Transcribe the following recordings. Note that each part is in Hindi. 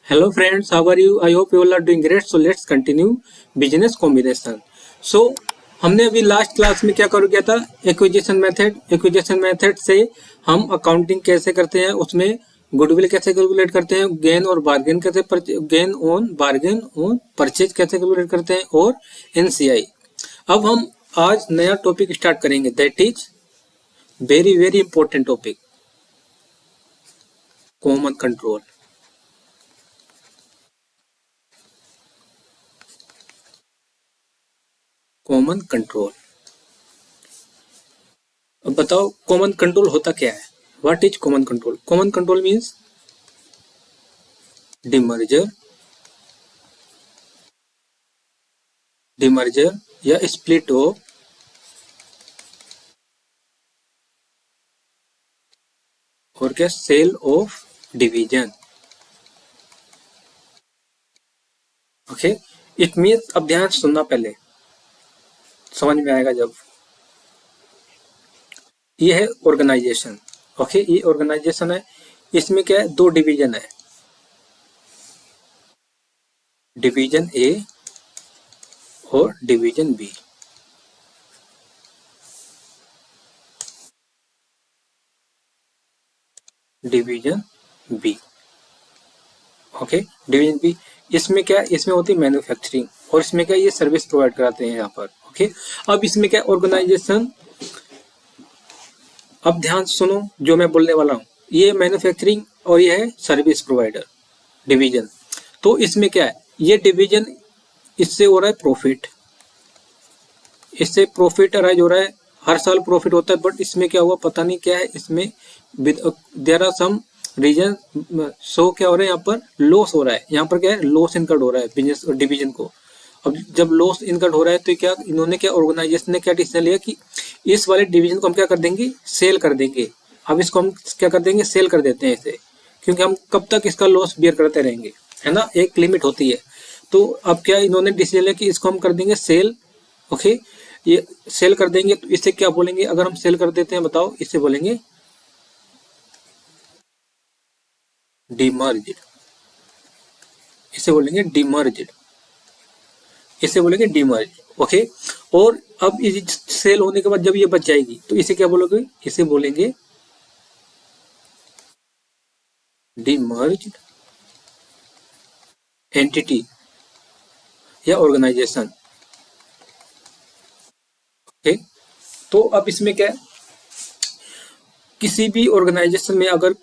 Hello friends, how are you? I hope you all are doing great. So let's continue business combination. So हमने अभी लास्ट क्लास में क्या कर गया था, एक्विजिशन मेथड से हम अकाउंटिंग कैसे करते हैं, उसमें गुडविल कैसे कैलकुलेट करते हैं, गेन ऑन परचेज कैसे कैलकुलेट करते हैं, और एनसीआई। अब हम आज नया टॉपिक स्टार्ट करेंगे, that is very very important topic, common control. Common control, अब बताओ कॉमन कंट्रोल होता क्या है? What is common control? Common control means demerger या स्प्लिट ऑफ और क्या sell off division. Okay, it means, अब ध्यान सुनना, पहले समझ में आएगा जब। ये है ऑर्गेनाइजेशन। ओके, ये ऑर्गेनाइजेशन है, इसमें क्या है, दो डिवीजन है, डिवीजन ए और division B. Division B, okay, division B. इसमें क्या, इसमें होती है मैन्युफैक्चरिंग, और इसमें क्या, ये सर्विस प्रोवाइड कराते हैं यहाँ पर। ओके, अब इसमें क्या, ऑर्गेनाइजेशन, अब ध्यान सुनो जो मैं बोलने वाला हूँ, ये मैन्युफैक्चरिंग और ये है सर्विस प्रोवाइडर डिवीजन। तो इसमें क्या है, ये डिवीजन, इससे हो रहा है प्रॉफिट, इससे प्रॉफिट अराइज हो रहा है, हर साल प्रॉफिट होता है, बट इसमें क्या हुआ पता नहीं क्या है, इसमें देयर आर सम रीजन, सो क्या हो रहा है, यहाँ पर लॉस हो रहा है, यहाँ पर क्या है, लॉस इनकर्ड हो रहा है बिजनेस डिवीजन को। अब जब लॉस इनकर्ड हो रहा है तो क्या इन्होंने, क्या ऑर्गेनाइजेशन ने क्या डिसीजन लिया कि इस वाले डिवीजन को हम क्या कर देंगे, सेल कर देंगे। अब इसको हम क्या कर देंगे, सेल कर देते हैं इसे, क्योंकि हम कब तक इसका लॉस बियर करते रहेंगे, है ना, एक लिमिट होती है। तो अब क्या इन्होंने डिसीजन लिया कि इसको हम कर देंगे सेल। ओके, ये सेल कर देंगे, तो इसे क्या बोलेंगे, अगर हम सेल कर देते हैं, बताओ, इसे बोलेंगे डिमर्ज्ड, इसे बोलेंगे डिमर्ज्ड, इसे बोलेंगे डिमर्ज। ओके, और अब सेल होने के बाद जब ये बच जाएगी तो इसे क्या बोलोगे, इसे बोलेंगे डिमर्ज्ड एंटिटी या ऑर्गेनाइजेशन। ओके, तो अब इसमें क्या है, किसी भी ऑर्गेनाइजेशन में अगर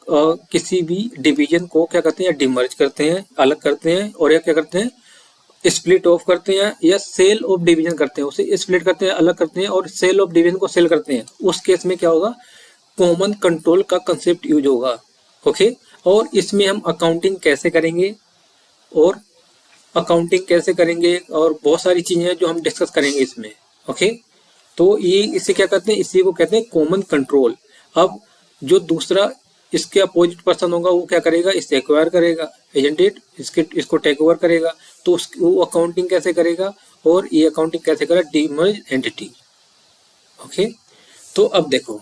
किसी भी डिवीजन को क्या करते हैं, डिमर्ज करते हैं, अलग करते हैं, और या क्या करते हैं, स्प्लिट ऑफ करते हैं, या सेल ऑफ डिवीजन करते हैं, उसे स्प्लिट करते हैं, अलग करते हैं, और सेल ऑफ डिवीजन को सेल करते हैं, उस केस में क्या होगा, कॉमन कंट्रोल का कंसेप्ट यूज होगा। ओके, और इसमें हम अकाउंटिंग कैसे करेंगे, और अकाउंटिंग कैसे करेंगे, और बहुत सारी चीजें हैं जो हम डिस्कस करेंगे इसमें। ओके, तो ये इसे क्या कहते हैं, इसी को कहते हैं कॉमन कंट्रोल। अब जो दूसरा इसके अपोजिट पर्सन होगा वो क्या करेगा, इसे एक्वायर करेगा, एजेंट इट, इसको टेक ओवर करेगा, तो वो अकाउंटिंग कैसे करेगा, और ये अकाउंटिंग कैसे करेगा, डीमर्ज एंटिटी। ओके, तो अब देखो,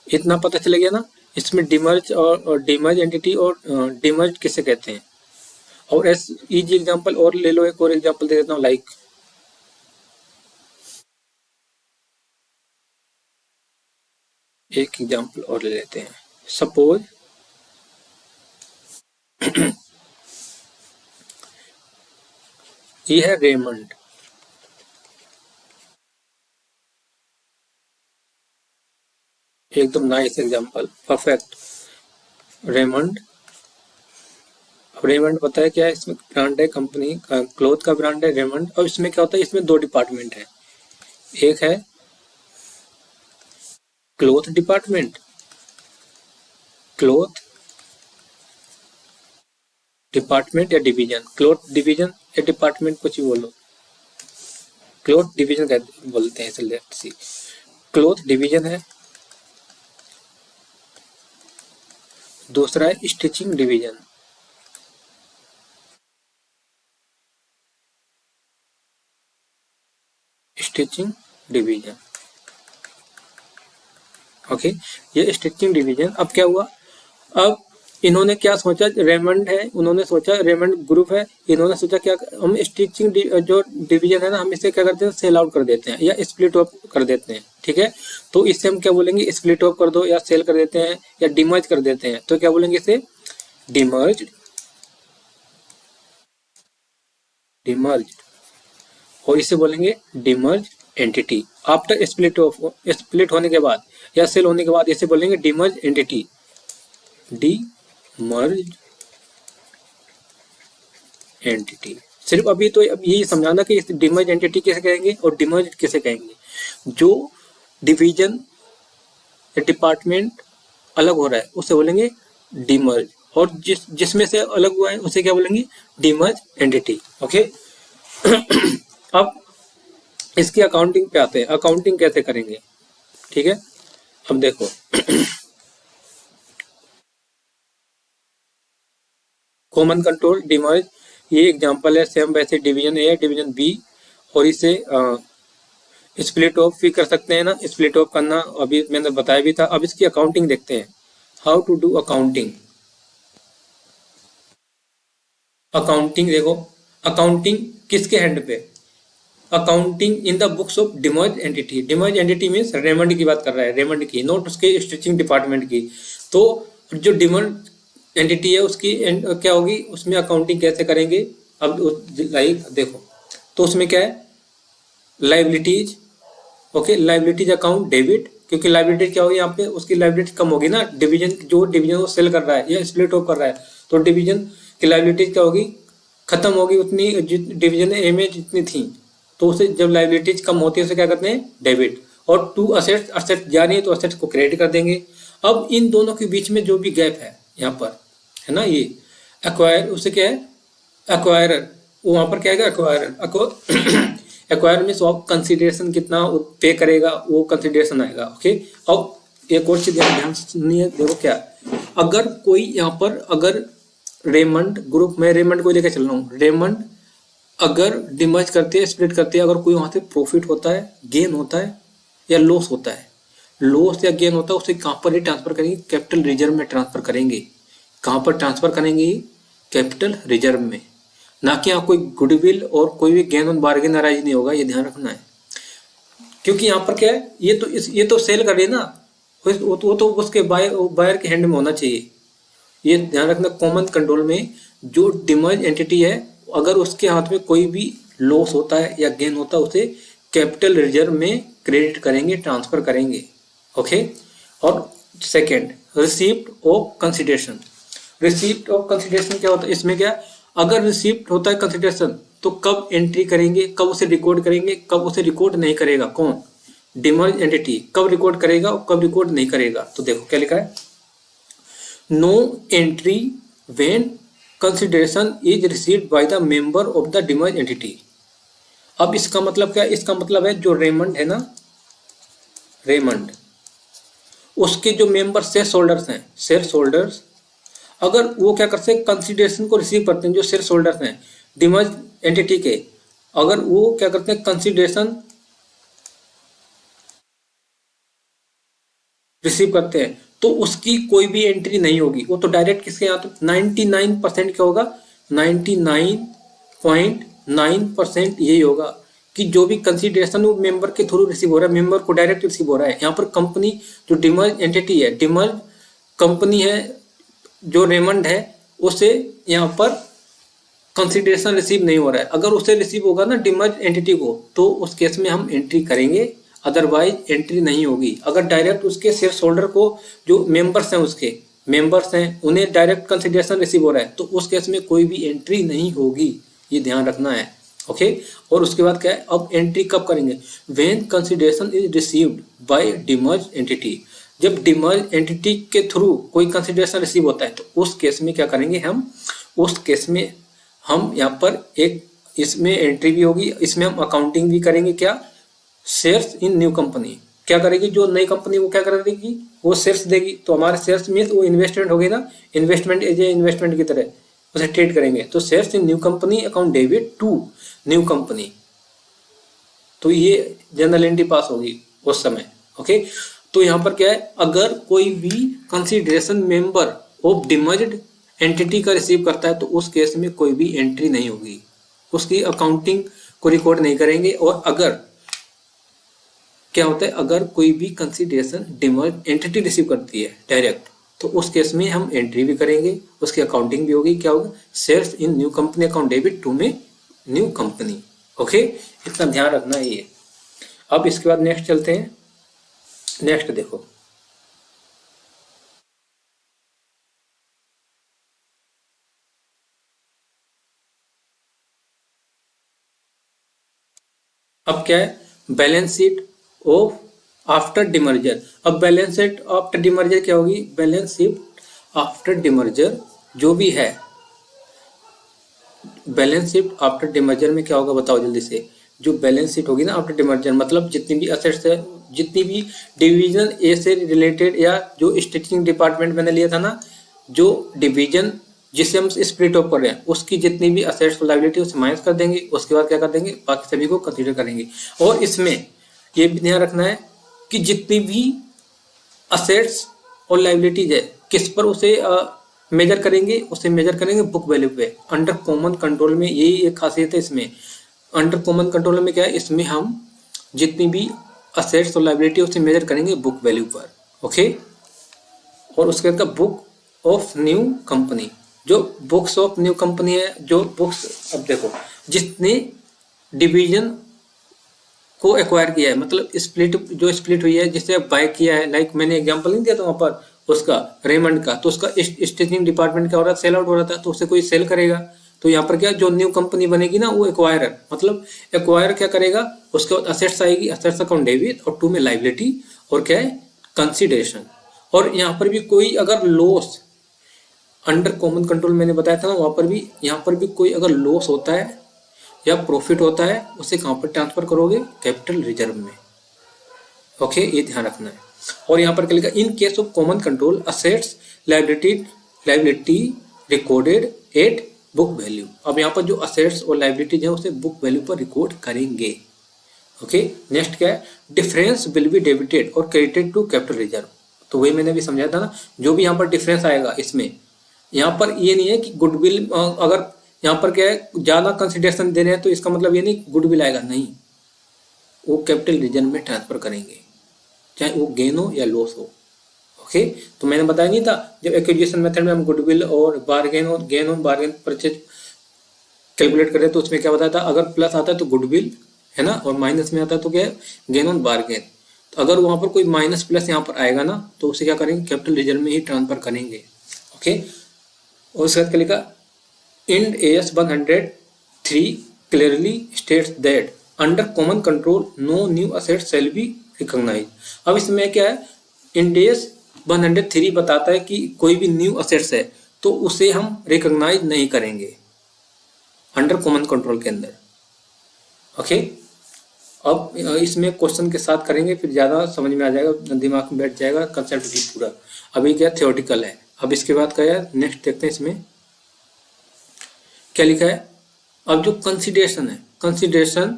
इतना पता चल गया ना, इसमें डिमर्ज और डिमर्ज एंटिटी, और डिमर्ज किसे कहते हैं। और एस इजी एग्जांपल और ले लो, एक और एग्जांपल दे देता हूँ, लाइक एक एग्जांपल और ले लेते हैं, सपोज ये है रेमंड, एकदम nice example, perfect. Raymond, Raymond पता है क्या है, इसमें ब्रांड है, कंपनी क्लोथ का ब्रांड है रेमंड। और इसमें क्या होता है, इसमें दो डिपार्टमेंट है, एक है क्लोथ डिपार्टमेंट, क्लोथ डिपार्टमेंट या डिवीजन, क्लोथ डिवीजन या डिपार्टमेंट, कुछ भी बोलो, क्लोथ डिवीजन बोलते हैं, लेट्स सी, क्लोथ डिवीजन है, दूसरा है stitching division. Stitching division, okay, ये स्टिचिंग डिवीजन। अब क्या हुआ, अब इन्होंने क्या सोचा, रेमंड है, उन्होंने सोचा रेमंड ग्रुप है, इन्होंने सोचा क्या हम स्टिचिंग जो डिवीजन है ना, हम इसे क्या करते हैं, सेल आउट कर देते हैं या स्प्लिट ऑफ कर देते हैं, ठीक है। तो इससे हम क्या बोलेंगे, स्प्लिट ऑफ कर दो या सेल कर देते हैं या डिमर्ज कर देते हैं, तो क्या बोलेंगे इसे, डिमर्ज, डिमर्ज, और इसे बोलेंगे demerge entity. After split of, split होने के बाद या सेल होने के बाद इसे बोलेंगे डिमर्ज एंटिटी, डिमर्ज एंटिटी। सिर्फ अभी तो अब यही समझाना कि इस डिमर्ज एंटिटी किसे कहेंगे और डिमर्ज किसे कहेंगे। जो डिवीजन या डिपार्टमेंट अलग हो रहा है उसे बोलेंगे डिमर्ज, और जिसमें से अलग हुआ है उसे क्या बोलेंगे, डिमर्ज एंटिटी। ओके। अब इसकी अकाउंटिंग पे आते हैं, अकाउंटिंग कैसे करेंगे, ठीक है। अब देखो कॉमन कंट्रोल डिमर्ज, ये एग्जांपल है, सेम वैसे डिवीजन ए डिवीजन बी, और इसे स्प्लिट ऑफ भी कर सकते हैं ना, स्प्लिट ऑफ करना अभी मैंने बताया भी था। अब इसकी अकाउंटिंग देखते हैं, how to do accounting. Accounting देखो, अकाउंटिंग किसके हैंड पे, accounting in the books of demerge entity. Demerge entity means Raymond की बात कर रहा है, रेमंड की, नोट उसके स्टिचिंग डिपार्टमेंट की। तो जो डिमर्ज एंटिटी है उसकी क्या होगी, उसमें अकाउंटिंग कैसे करेंगे। अब लाइक देखो, तो उसमें क्या है, liabilities, okay, liabilities account debit, क्योंकि लाइबिलिटी क्या होगी यहाँ पे, उसकी लाइबिलिटी कम होगी ना, डिवीजन जो डिवीजन को सेल कर रहा है या स्प्लिट ऑफ कर रहा है, तो डिवीजन की लाइबिलिटीज क्या होगी, खत्म होगी, उतनी डिवीजन ए में जितनी थी, तो उसे जब लाइबिलिटीज कम होती है उसे क्या करते हैं, डेबिट। और टू असेट्स, असेट्स जा रही है तो असेट्स को क्रेडिट कर देंगे। अब इन दोनों के बीच में जो भी गैप है यहाँ पर है ना, ये एक्वायर, उसे क्या है, एक्वायरर, वहां पर क्या है, एक्वायरर, एक्वायर में सॉफ्ट कंसिडरेशन कितना पे करेगा वो कंसिडरेशन आएगा। ओके। अब एक और चीज ध्यान सुनिए, देखो क्या, अगर कोई यहाँ पर, अगर रेमंड ग्रुप में, रेमंड को लेकर चल रहा हूँ, रेमंड अगर डिमर्ज करते हैं, स्प्लिट करते हैं, अगर कोई वहां से प्रॉफिट होता है, गेन होता है या लॉस होता है, लॉस या गेन होता है, उसे कहाँ पर ही ट्रांसफर करेंगे, कैपिटल रिजर्व में ट्रांसफर करेंगे। कहाँ पर ट्रांसफर करेंगे, कैपिटल रिजर्व में, ना कि यहाँ कोई गुडविल और कोई भी गेन ऑन बार्गेन अराइज नहीं होगा, ये ध्यान रखना है। क्योंकि यहाँ पर क्या है, ये तो सेल कर रही है ना, वो तो उसके बायर के हैंड में होना चाहिए, ये ध्यान रखना। कॉमन कंट्रोल में जो डिमर्ज एंटिटी है, अगर उसके हाथ में कोई भी लॉस होता है या गेन होता है, उसे कैपिटल रिजर्व में क्रेडिट करेंगे, ट्रांसफर करेंगे। ओके। और second, receipt of consideration. Receipt of consideration क्या होता है, इसमें क्या, अगर रिसीप्ट होता है कंसिडरेशन तो कब एंट्री करेंगे, कब उसे रिकॉर्ड करेंगे, कब उसे रिकॉर्ड नहीं करेगा, कौन, डिमर्ज एंटिटी, कब रिकॉर्ड करेगा और कब रिकॉर्ड नहीं करेगा। तो देखो क्या लिखा है, no entry when consideration is received by the member of the demerge entity. अब इसका मतलब क्या, इसका मतलब है जो रेमंड है ना, रेमंड, उसके जो मेंबर शेयर होल्डर्स हैं, शेयर होल्डर्स, अगर वो क्या करते हैं, कंसिडरेशन को रिसीव करते हैं, जो शेयर होल्डर्स हैं डिमर्ज एंटिटी के, अगर वो क्या करते हैं, कंसिडरेशन रिसीव करते हैं, तो उसकी कोई भी एंट्री नहीं होगी, वो तो डायरेक्ट किसके यहाँ, तो 99% क्या होगा, 99.9% यही होगा कि जो भी कंसिडरेशन वो मेंबर के थ्रू रिसीव हो रहा है, मेंबर को डायरेक्ट रिसीव हो रहा है। यहाँ पर कंपनी जो डिमर्ज एंटिटी है, डिमर्ज कंपनी है, जो रेमंड है, उसे यहाँ पर कंसिडरेशन रिसीव नहीं हो रहा है। अगर उसे रिसीव होगा ना डिमर्ज एंटिटी को, तो उस केस में हम एंट्री करेंगे, अदरवाइज एंट्री नहीं होगी। अगर डायरेक्ट उसके शेयर होल्डर को, जो मेंबर्स हैं, उसके मेंबर्स हैं, उन्हें डायरेक्ट कंसिडरेशन रिसीव हो रहा है, तो उस केस में कोई भी एंट्री नहीं होगी, ये ध्यान रखना है। ओके। और उसके बाद क्या है, अब एंट्री कब करेंगे, when consideration is received bye demerge entity. जब डिमर्ज एंटिटी के थ्रू कोई कंसिडरेशन रिसीव होता है, तो उस केस में क्या करेंगे हम, उस केस में हम यहाँ पर एक, इसमें एंट्री भी होगी, इसमें हम अकाउंटिंग भी करेंगे, क्या, शेयर्स इन न्यू कंपनी। क्या करेगी, जो नई कंपनी वो क्या करेगी, वो शेयर्स देगी, तो हमारे शेयर्स में वो इन्वेस्टमेंट होगी ना, इन्वेस्टमेंट एज ए इन्वेस्टमेंट की तरह उसे ट्रेड करेंगे। तो shares in new company account debit to new company, तो ये जनरल एंट्री पास होगी उस समय। ओके। तो यहाँ पर क्या है, अगर कोई भी consideration member of demerged entity का रिसीव करता है तो उस केस में कोई भी एंट्री नहीं होगी, उसकी अकाउंटिंग को रिकॉर्ड नहीं करेंगे। और अगर क्या होता है, अगर कोई भी कंसिडरेशन डिमर्ज एंटिटी रिसीव करती है डायरेक्ट, तो उस केस में हम एंट्री भी करेंगे, उसकी अकाउंटिंग भी होगी। क्या होगा, shares in new company account debit to में न्यू कंपनी। ओके, इतना ध्यान रखना है ये। अब इसके बाद नेक्स्ट चलते हैं। नेक्स्ट देखो, अब क्या है, balance sheet of after demerger. अब बैलेंस शीट आफ्टर डिमर्जर क्या होगी, बैलेंस शीट आफ्टर डिमर्जर जो भी है, बैलेंस शीट आफ्टर डिमर्जर में क्या होगा बताओ जल्दी से। जो बैलेंस शीट होगी ना आफ्टर डिमर्जर, मतलब जितनी भी असेट्स है, जितनी भी डिवीजन ए से रिलेटेड, या जो स्टेटिंग डिपार्टमेंट मैंने लिया था ना, जो डिवीजन जिसे हम स्प्लिट ऑफ कर रहे हैं, उसकी जितनी भी असेट्स और लायबिलिटी उसे माइनस कर देंगे। उसके बाद क्या कर देंगे, बाकी सभी को कंसीडर करेंगे। और इसमें ये भी ध्यान रखना है कि जितनी भी असेट्स और लायबिलिटीज है, किस पर उसे मेजर करेंगे, उसे मेजर करेंगे बुक वैल्यू पे। अंडर कॉमन कंट्रोल में यही एक खासियत है इसमें। अंडर कॉमन कंट्रोल में क्या है, इसमें हम जितनी भी असेट्स और लायबिलिटी उसे मेजर करेंगे बुक वैल्यू पर। ओके, और उसके बाद बुक ऑफ न्यू कंपनी, जो बुक्स ऑफ न्यू कंपनी है, जो बुक्स, अब देखो जितने डिवीजन को एक्वायर किया है, मतलब स्प्लिट जो स्प्लिट हुई है, जिसे बाय किया है, लाइक मैंने एग्जांपल नहीं दिया था वहां पर उसका रेमंड का, तो उसका स्टेचिंग डिपार्टमेंट क्या हो रहा था, सेल आउट हो रहा था, तो उसे कोई सेल करेगा। तो यहाँ पर क्या, जो न्यू कंपनी बनेगी ना, वो एक्वायरर, मतलब एक्वायर क्या करेगा, उसके बाद असेट्स आएगी, असेट्स अकाउंट डेबिट, और टू में लायबिलिटी, और क्या है कंसिडरेशन। और यहाँ पर भी कोई अगर लॉस अंडर कॉमन कंट्रोल मैंने बताया था ना, वहां पर भी, यहाँ पर भी कोई अगर लॉस होता है या प्रॉफिट होता है, उसे कहाँ पर ट्रांसफर करोगे, कैपिटल रिजर्व में। ओके, ये ध्यान रखना है। और यहाँ पर क्या लिखा, in case of common control assets liability recorded at book value. अब यहाँ पर जो असेट्स और लायबिलिटीज है उसे बुक वैल्यू पर रिकॉर्ड करेंगे। ओके, नेक्स्ट क्या है, डिफरेंस विल बी डेबिटेड और क्रेडिटेड टू कैपिटल रिजर्व। तो वही मैंने भी समझाया था ना, जो भी यहाँ पर डिफरेंस आएगा इसमें, यहाँ पर ये नहीं है कि गुडविल, अगर यहाँ पर क्या है ज्यादा कंसिडरेशन दे रहे हैं तो इसका मतलब ये नहीं गुडविल आएगा, नहीं, वो कैपिटल रिजर्व में ट्रांसफर करेंगे, चाहे वो गेन हो या लॉस हो। ओके, तो मैंने बताया नहीं था, जब एक्विजिशन मेथड में हम गुडविल और बारगेन और gain on bargain purchase calculate करें तो उसमें क्या बताया था, अगर प्लस आता है तो गुडविल है ना, और माइनस में आता है तो क्या है, गेन ऑन बारगेन। तो अगर वहां पर कोई माइनस प्लस यहाँ पर आएगा ना, तो उसे क्या करेंगे, कैपिटल रिजर्व में ही ट्रांसफर करेंगे। ओके, और उसके बाद क्या लिखा, Ind AS 103 clearly states that under common control no new assets shall be recognise. अब इसमें क्या है, इंड AS 103 बताता है कि कोई भी न्यू असेट्स है तो उसे हम रिकॉग्नाइज नहीं करेंगे अंडर कॉमन कंट्रोल के अंदर। ओके, अब इसमें क्वेश्चन के साथ करेंगे, फिर ज़्यादा समझ में आ जाएगा, दिमाग में बैठ जाएगा कंसेप्ट भी पूरा। अभी क्या थियोरटिकल है। अब इसके बाद क्या है, नेक्स्ट देखते हैं इसमें क्या लिखा है। अब जो कंसिडरेशन है, कंसिडरेशन,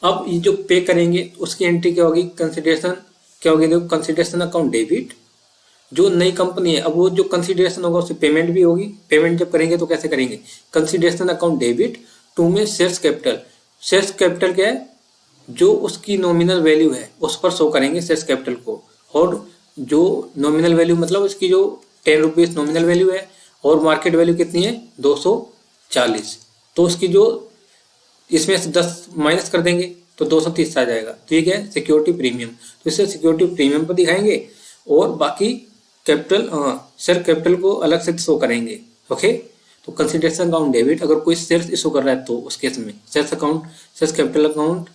अब ये जो पे करेंगे उसकी एंट्री क्या होगी, कंसिडरेशन क्या होगी, देखो कंसिडरेशन अकाउंट डेबिट, जो नई कंपनी है, अब वो जो कंसिडरेशन होगा उससे पेमेंट भी होगी। पेमेंट जब करेंगे तो कैसे करेंगे, कंसिडरेशन अकाउंट डेबिट टू में शेयर्स कैपिटल। शेयर्स कैपिटल क्या है, जो उसकी नॉमिनल वैल्यू है उस पर शो करेंगे शेयर्स कैपिटल को, और जो नॉमिनल वैल्यू मतलब उसकी जो 10 रुपीज नॉमिनल वैल्यू है और मार्केट वैल्यू कितनी है 240, तो उसकी जो इसमें से 10 माइनस कर देंगे तो 230 आ जाएगा। तो ये क्या है, सिक्योरिटी प्रीमियम, तो इसे सिक्योरिटी प्रीमियम पर दिखाएंगे और बाकी कैपिटल शेयर कैपिटल को अलग से शो करेंगे। ओके, तो कंसिडरेशन अकाउंट डेबिट, अगर कोई शेयर्स इशू कर रहा है तो उस केस में shares account, shares capital account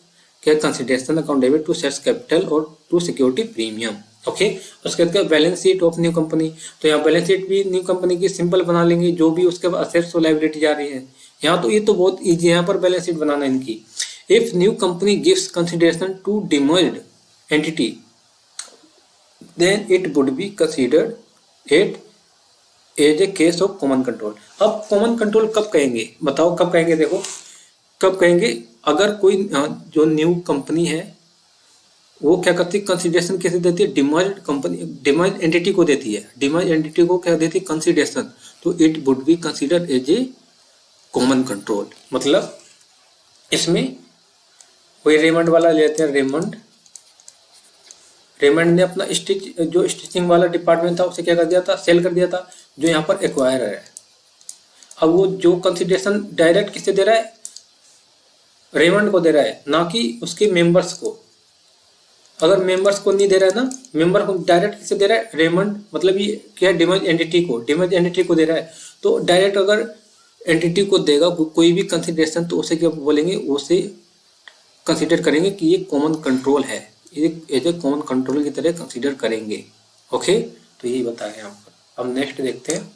क्या, consideration account debit to shares capital और टू सिक्योरिटी प्रीमियम। ओके, उसके बाद balance sheet of new company, तो यहाँ बैलेंस शीट भी न्यू कंपनी की सिंपल बना लेंगे, जो भी उसके बाद असेट्स और लायबिलिटी जा रही है। यहाँ तो ये तो बहुत ईजी है यहाँ पर बैलेंस शीट बनाना इनकी। If new company gives consideration to demerged entity then it would be considered it as a case of common control. अब कॉमन कंट्रोल कब कहेंगे, बताओ कब कहेंगे, देखो कब कहेंगे, अगर कोई जो न्यू कंपनी है वो क्या करती है, कंसिडरेशन कैसे देती है, डिमर्ज्ड कंपनी, डिमर्ज्ड एंटिटी को देती है, डिमर्ज्ड एंटिटी को क्या देती है, कंसिडरेशन, तो it would be considered as a common control. मतलब इसमें वही रेमंड वाला लेते हैं, रेमंड ने अपना जो स्टिचिंग वाला डिपार्टमेंट था उसे क्या कर दिया था, सेल कर दिया था, जो यहाँ पर एक्वायरर है। अब वो जो कंसिडरेशन डायरेक्ट किससे दे रहा है, रेमंड को दे रहा है, ना कि उसके मेंबर्स को। अगर मेंबर्स को नहीं दे रहा है ना, मेंबर को डायरेक्ट किसे दे रहा है, रेमंड, मतलब ये क्या, डिमर्ज एंटिटी को दे रहा है। तो डायरेक्ट अगर एंटिटी को देगा कोई भी कंसिडरेशन, तो उसे क्या बोलेंगे, उसे कंसिडर करेंगे कि ये कॉमन कंट्रोल है, एज ए कॉमन कंट्रोल की तरह कंसिडर करेंगे। ओके, तो यही बताया यहाँ पर। अब नेक्स्ट देखते हैं।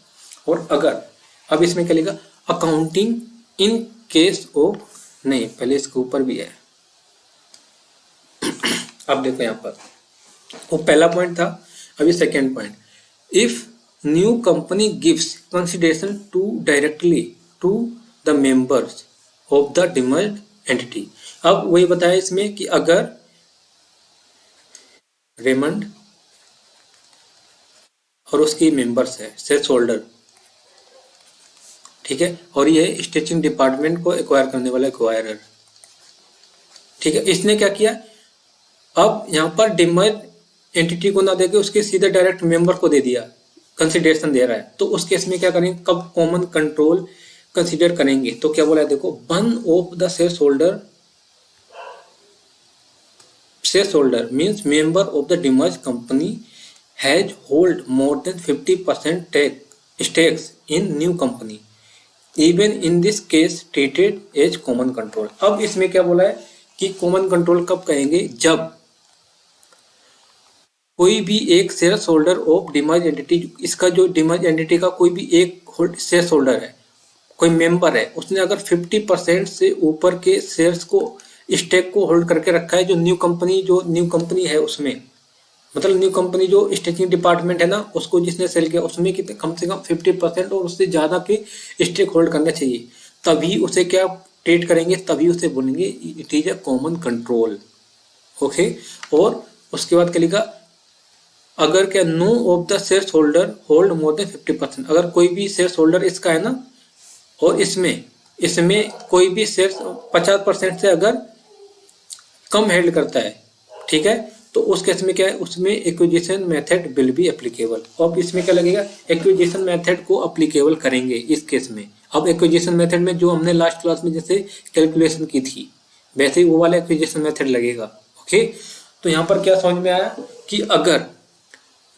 और अगर अब इसमें क्या लिखा, अकाउंटिंग इन केस ऑफ, नहीं पहले इसके ऊपर भी है। अब देखो यहाँ पर, वो पहला पॉइंट था, अभी second point, if new company gives consideration to directly to the members of the demerged entity. अब वही बताया इसमें कि अगर रेमंड और उसकी मेंबर्स है, शेयर होल्डर, ठीक है, और ये स्टिचिंग डिपार्टमेंट को एक्वायर करने वाला एक्वायरर, ठीक है, इसने क्या किया, अब यहाँ पर डिमर्ज एंटिटी को ना देके उसके सीधे डायरेक्ट मेंबर को दे दिया, कंसिडरेशन दे रहा है। तो उस केस में क्या करेंगे, कब कॉमन कंट्रोल कंसिडर करेंगे, तो क्या बोला है देखो, one of the share holder means member of the demerge company has hold more than 50% stakes in new company, even in this case treated as common control। अब इसमें क्या बोला है कि कॉमन कंट्रोल कब कहेंगे, जब कोई भी एक share holder of demerge entity, इसका जो डिमर्ज एंटिटी का कोई भी एक शेयर होल्डर है, कोई मेंबर है, उसने अगर 50% से ऊपर के शेयर्स को, स्टेक को होल्ड करके रखा है, जो न्यू कंपनी है उसमें, मतलब न्यू कंपनी जो स्टेकिंग डिपार्टमेंट है ना, उसको जिसने सेल किया उसमें कितने, कम से कम 50% और उससे ज़्यादा के स्टेक होल्ड करने चाहिए, तभी उसे क्या ट्रीट करेंगे, तभी उसे बोलेंगे it is a common control. Okay, और उसके बाद क्या लिखा, अगर क्या no of the shareholder hold more than 50%, अगर कोई भी शेयर होल्डर इसका है ना, और इसमें कोई भी शेयर 50% से अगर कम हेल्ड करता है, ठीक है, तो उस केस में क्या है, उसमें acquisition method will be applicable. अब इसमें क्या लगेगा, एक्विजिशन मेथड को एप्लीकेबल करेंगे इस केस में। अब एक्विजिशन मेथड में जो हमने लास्ट क्लास में जैसे कैलकुलेशन की थी, वैसे ही वो वाला एक्विजिशन मेथड लगेगा। ओके, तो यहाँ पर क्या समझ में आया कि अगर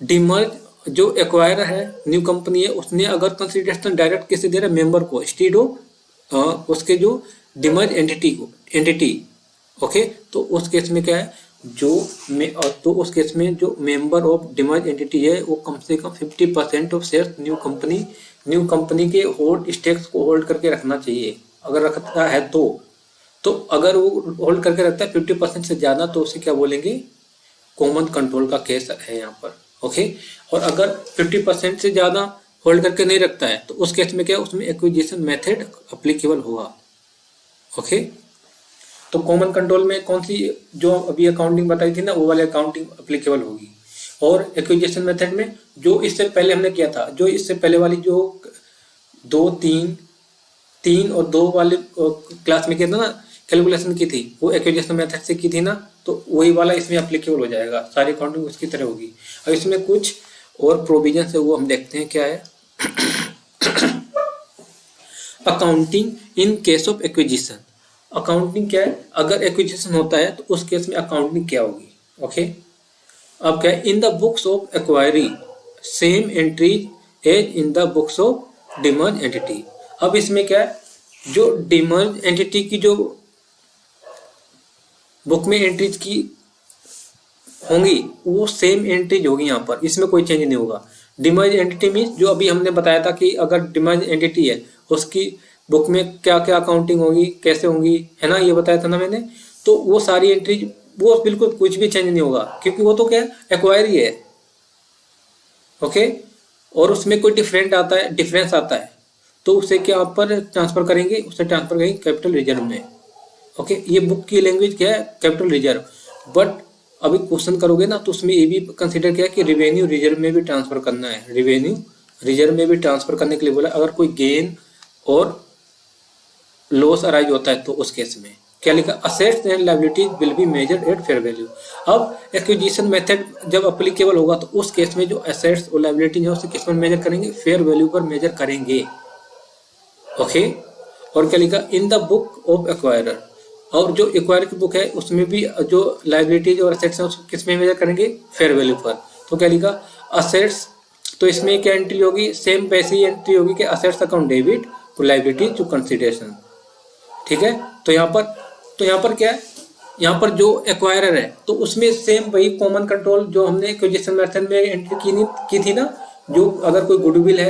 डिमर्ज जो एक्वायरर है, न्यू कंपनी है, उसने अगर कंसिडरेशन डायरेक्ट किसे दे रहा है, मेंबर को, इंस्टेड ऑफ उसके जो डिमर्ज एंटिटी। ओके, तो उस केस में क्या है, तो उस केस में जो मेंबर ऑफ डिमर्ज एंटिटी है वो कम से कम 50% ऑफ शेयर न्यू कंपनी के होल्ड स्टेक्स को होल्ड करके रखना चाहिए। अगर रखता है तो अगर वो होल्ड करके रखता है 50% से ज़्यादा, तो उसे क्या बोलेंगे, कॉमन कंट्रोल का केस है यहाँ पर। ओके, और अगर 50% से ज़्यादा होल्ड करके नहीं रखता है, तो उस केस में क्या, उसमें एक्विजिशन मेथड अप्लीकेबल होगा। ओके, तो कॉमन कंट्रोल में कौन सी, जो अभी अकाउंटिंग बताई थी ना, वो वाली अकाउंटिंग अप्लीकेबल होगी। और एक्विजिशन मेथड में जो इससे पहले हमने किया था, जो इससे पहले वाली जो 2, 3 और 2 वाले क्लास में किया था ना, कैलकुलेशन की थी, वो एक्विजिशन मेथड से की थी ना, तो वही वाला इसमें अप्लीकेबल हो जाएगा, सारी अकाउंटिंग उसकी तरह होगी। अब इसमें कुछ और प्रोविजन है, वो हम देखते हैं क्या है। Accounting in case of acquisition, accounting क्या है, अगर एक्विजिशन होता है तो उस केस में अकाउंटिंग क्या होगी। ओके, अब क्या है, in the books of acquiree same entries as in the books of demerge entity. अब इसमें क्या है, जो डिमर्ज एंटिटी की जो बुक में एंट्रीज की होंगी वो सेम एंट्रीज होगी यहाँ पर, इसमें कोई चेंज नहीं होगा। डिमर्ज एंटिटी मीन्स जो अभी हमने बताया था कि अगर डिमर्ज एंटिटी है उसकी बुक में क्या क्या अकाउंटिंग होगी, कैसे होंगी, है ना, ये बताया था ना मैंने। तो वो सारी एंट्रीज, वो बिल्कुल कुछ भी चेंज नहीं होगा, क्योंकि वो तो क्या है, एक्वायरी है। ओके, और उसमें कोई डिफरेंस आता है तो उसे क्या पर ट्रांसफर करेंगे, उसे ट्रांसफर करेंगे कैपिटल रिजर्व में। ओके, ये बुक की लैंग्वेज क्या है, कैपिटल रिजर्व। बट अभी क्वेश्चन करोगे ना तो उसमें ये भी कंसिडर किया कि रेवेन्यू रिजर्व में भी ट्रांसफर करना है, रेवेन्यू रिजर्व में भी ट्रांसफर करने के लिए बोला अगर कोई गेन और लॉस अराइज होता है तो उस केस में क्या लिखा, assets and liabilities will be measured at fair value. अब एक्विजिशन मेथड जब अप्लीकेबल होगा तो उस केस में जो एसेट्स और लायबिलिटीज है उसे किस में मेजर करेंगे, फेयर वैल्यू पर मेजर करेंगे। ओके, और क्या लिखा, in the book of acquirer, और जो एक्वायर की बुक है उसमें भी जो लायबिलिटीज और एसेट्स है उसको किस में मेजर करेंगे, फेयर वैल्यू पर। तो क्या लिखा, असेट्स, तो इसमें क्या एंट्री होगी, सेम वैसी एंट्री होगी कि assets account debit to liability to consideration. ठीक है, तो यहाँ पर क्या है, यहाँ पर जो एक्वायरर है तो उसमें सेम वही कॉमन कंट्रोल जो हमने एक्विजिशन मेथड में एंट्री की थी ना, जो अगर कोई गुडविल है,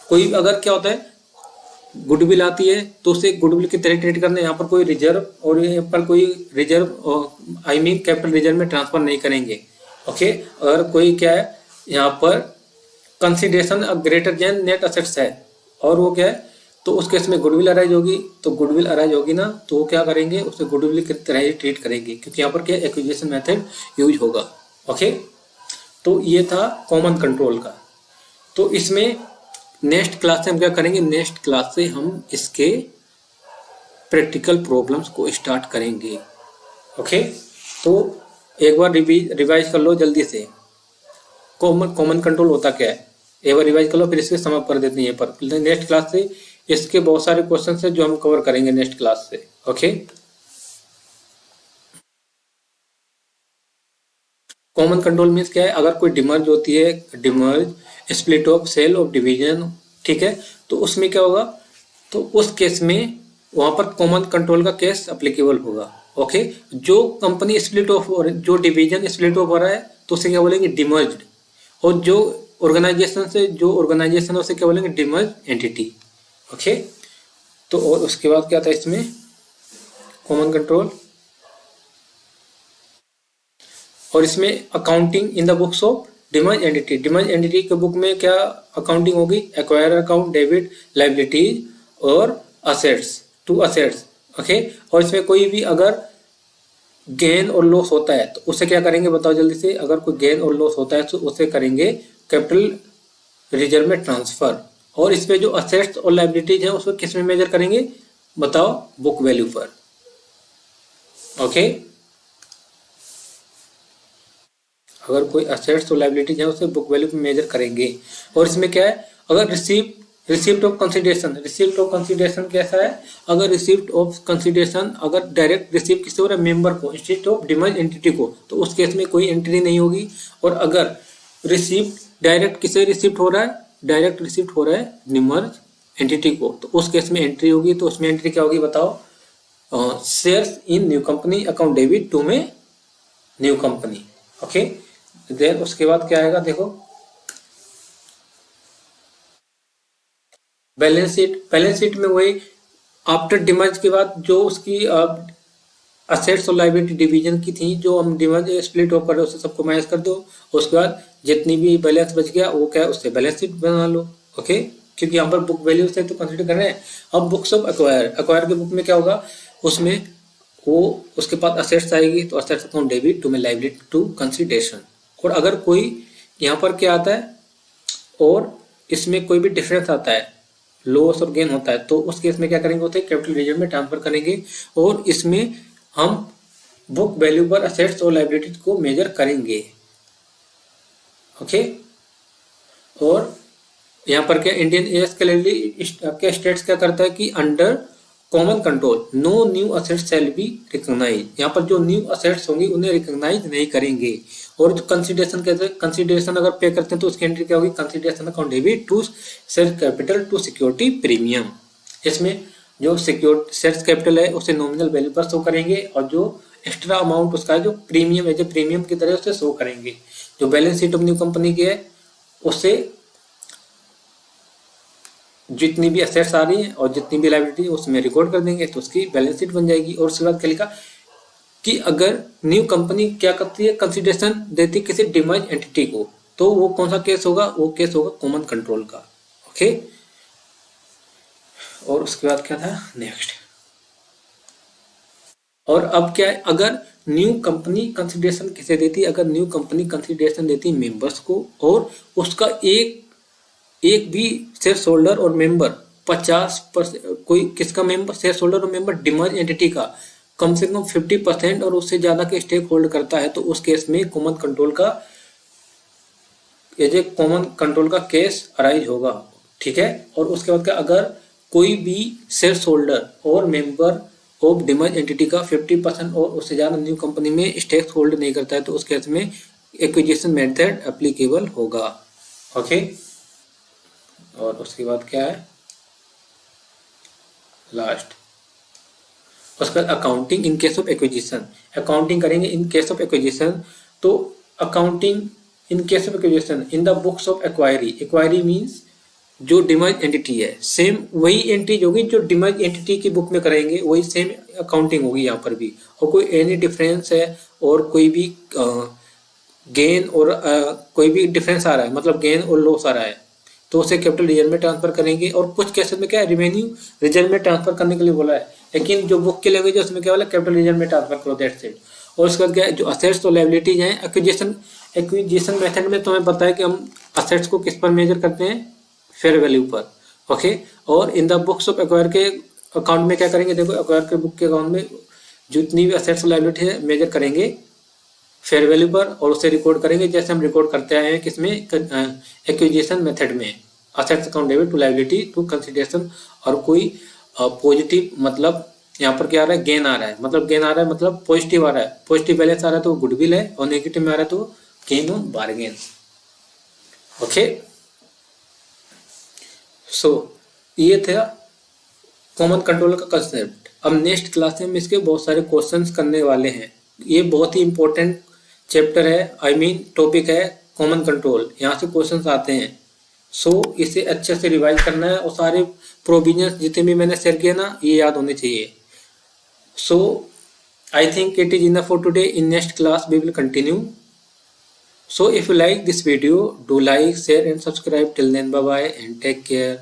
कोई अगर क्या होता है गुडविल आती है तो उसे गुडविल की तरह ट्रीट करना है। यहाँ पर कोई रिजर्व और यहाँ पर कोई reserve I mean capital reserve में ट्रांसफर नहीं करेंगे। ओके, अगर कोई क्या है यहाँ पर consideration greater than net assets है और वो क्या है तो उस केस में गुडविल अराइज होगी, तो गुडविल अराइज होगी ना तो वो क्या करेंगे, उसे गुडविल की तरह ही ट्रीट करेंगे क्योंकि यहाँ पर क्या एक्विजिशन मेथड यूज होगा। ओके, तो ये था कॉमन कंट्रोल का। तो इसमें नेक्स्ट क्लास से हम क्या करेंगे, नेक्स्ट क्लास से हम इसके प्रैक्टिकल प्रॉब्लम्स को स्टार्ट करेंगे। ओके, तो एक बार रिवाइज कर लो जल्दी से, कॉमन कंट्रोल होता क्या है, एक बार रिवाइज कर लो फिर इसके समाप्त कर देते हैं। पर नेक्स्ट क्लास से इसके बहुत सारे क्वेश्चन है जो हम कवर करेंगे नेक्स्ट क्लास से। ओके, कॉमन कंट्रोल मीन्स क्या है, अगर कोई डिमर्ज होती है, demerge, split off, sell off, division, ठीक है, तो उसमें क्या होगा, तो उस केस में वहां पर कॉमन कंट्रोल का केस अप्लीकेबल होगा। ओके, जो कंपनी स्प्लिट ऑफ और जो डिवीजन स्प्लिट ऑफ हो रहा है तो उसे क्या बोलेंगे, डिमर्ज्ड, और जो ऑर्गेनाइजेशन उसे क्या बोलेंगे, डिमर्ज एंटिटी। ओके, तो और उसके बाद क्या था इसमें कॉमन कंट्रोल, और इसमें accounting in the books of demerge entity, demerge entity के बुक में क्या अकाउंटिंग होगी, एक्वायर अकाउंट, डेबिट, लायबिलिटीज और असेट्स टू असेट्स। ओके, और इसमें कोई भी अगर गेन और लॉस होता है तो उसे क्या करेंगे बताओ जल्दी से, अगर कोई गेन और लॉस होता है तो उसे करेंगे कैपिटल रिजर्व में ट्रांसफर, और इसमें जो असेट्स और लायबिलिटीज है उसको किस में मेजर करेंगे बताओ, बुक वैल्यू पर। ओके, अगर कोई असेट्स और लायबिलिटीज है उसे बुक वैल्यू पे मेजर करेंगे। और इसमें क्या है, अगर रिसिप्ट ऑफ कंसिडरेशन कैसा है, अगर रिसिप्ट ऑफ कंसिडरेशन अगर डायरेक्ट रिसीव किसी और मेंबर को इंस्टेड ऑफ डिमर्ज एंटिटी को तो उस केस में कोई एंट्री नहीं होगी। और अगर रिसिप्ट डायरेक्ट किसे रिसिप्ट हो रहा है, डायरेक्ट रिसिप्ट हो रहा है डिमर्ज एंटिटी को तो उस केस में एंट्री होगी। तो उसमें एंट्री क्या होगी बताओ, shares in new company account debit to में न्यू कंपनी। ओके, देन उसके बाद क्या आएगा देखो, बैलेंस शीट में वही आफ्टर डिमर्ज के बाद जो उसकी असेट्स और लायबिलिटी डिवीजन की थी, जो हम डिमर्ज स्प्लिट ऑफ कर रहे उसे सबको माइनस कर दो, उसके बाद जितनी भी बैलेंस बच गया वो क्या है उससे बैलेंस शीट बना लो। ओके, क्योंकि यहाँ पर बुक वैल्यू से तो कंसिडर कर रहे हैं। अब बुक्स ऑफ एक्वायर की बुक में क्या होगा, उसमें वो उसके पास असेट्स आएगी तो असेट्स अकाउंट डेबिट टू में लायबिलिटी टू कंसिडरेशन। और अगर कोई यहाँ पर क्या आता है और इसमें कोई भी डिफरेंस आता है, लॉस और गेन होता है, तो उस केस में क्या करेंगे होते हैं कैपिटल रिजर्व में ट्रांसफर करेंगे और इसमें हम बुक वैल्यू पर असेट्स और लायबिलिटीज को मेजर करेंगे। ओके, और यहाँ पर क्या इंडियन एएस के स्टेट्स क्या करता है कि under common control no new assets shall be recognise, यहाँ पर जो न्यू असेट्स होंगी उन्हें रिकॉग्नाइज नहीं करेंगे। और जो कंसिडरेशन कहते हैं, कंसिडरेशन अगर पे करते हैं तो उसकी एंट्री क्या होगी, consideration account debit to share capital to security premium. इसमें जो शेयर कैपिटल है उसे नॉमिनल वैल्यू पर शो करेंगे और जो एक्स्ट्रा अमाउंट उसका है जो प्रीमियम एज ए प्रीमियम की तरह उसे शो करेंगे। जो balance sheet of new company की है उससे जितनी भी असेट्स आ रही है और जितनी भी लायबिलिटी उसमें रिकॉर्ड कर देंगे तो उसकी बैलेंस शीट बन जाएगी। और उसके बाद क्या लिखा कि अगर न्यू कंपनी क्या करती है, कंसिडरेशन देती किसी डिमर्ज एंटिटी को, तो वो कौन सा केस होगा, वो केस होगा कॉमन कंट्रोल का। ओके, और उसके बाद क्या था नेक्स्ट, और अब क्या है, अगर न्यू कंपनी कंसिडरेशन किसे देती है? अगर न्यू कंपनी कंसिडरेशन देती है मेंबर्स को, और उसका एक भी शेयर होल्डर और मेंबर 50%, कोई किसका मेंबर, शेयर होल्डर और मेंबर डिमर्ज एंटिटी का कम से कम 50% और उससे ज्यादा के स्टेक होल्ड करता है, तो उस केस में कॉमन कंट्रोल का केस अराइज होगा। ठीक है। और उसके बाद का, अगर कोई भी शेयर होल्डर और मेंबर ऑफ डिमर्ज एंटिटी का 50% और उससे ज्यादा न्यू कंपनी में स्टेक होल्ड नहीं करता है, तो उस केस में एक्विजिशन मेथड एप्लीकेबल होगा। ओके। और उसके बाद क्या है लास्ट, उसके बाद accounting in case of acquisition. Accounting करेंगे इन केस ऑफ एक्विजिशन। तो accounting in case of acquisition in the books of acquiree. Acquiree means जो डिमर्ज एंटिटी है, सेम वही एंट्रीज होगी जो डिमर्ज एंटिटी की बुक में करेंगे, वही सेम अकाउंटिंग होगी यहाँ पर भी। और कोई एनी डिफरेंस है और कोई भी गेन और कोई भी डिफरेंस आ रहा है, मतलब गेन और लॉस आ रहा है, तो उसे कैपिटल रिजर्व में ट्रांसफर करेंगे। और कुछ केसेस में क्या है, रेवेन्यू रिजर्व में ट्रांसफर करने के लिए बोला है, लेकिन जो बुक की लैंग्वेज है उसमें क्या बोला, कैपिटल रिजर्व में ट्रांसफर करो, दैट्स इट। और उसके बाद क्या है, जो असेट्स और लायबिलिटीज हैं, एक्विजिशन मेथड में तुम्हें पता है कि हम असेट्स को किस पर मेजर करते हैं, फेयर वैल्यू पर। ओके। और इन द बुक्स ऑफ एक्वायर के अकाउंट में क्या करेंगे, देखो एक्वायर के बुक के अकाउंट में जितनी भी असेट्स और लायबिलिटी है मेजर करेंगे फेयर वैल्यू पर, और उसे रिकॉर्ड करेंगे जैसे हम रिकॉर्ड करते आए हैं किसमें, एक्विजिशन मेथड में, assets account debit to liability to consideration. और कोई पॉजिटिव मतलब यहाँ पर क्या आ रहा है, गेन आ रहा है, मतलब गेन आ रहा है मतलब पॉजिटिव आ रहा है, पॉजिटिव बैलेंस आ रहा है तो गुडविल है, और नेगेटिव में आ रहा है तो गेन ऑन बार्गेन। ओके। सो ये था कॉमन कंट्रोल का कंसेप्ट। अब नेक्स्ट क्लास में हम इसके बहुत सारे क्वेश्चंस करने वाले हैं। ये बहुत ही इंपॉर्टेंट चैप्टर है, टॉपिक है कॉमन कंट्रोल, यहाँ से क्वेश्चंस आते हैं। सो इसे अच्छे से रिवाइज करना है, और सारे प्रोविजंस जितने भी मैंने शेयर किए ना, ये याद होने चाहिए। So I think it is enough for today. In next class we will continue. So if you like this video, do like, share and subscribe. Till then, bye bye and take care.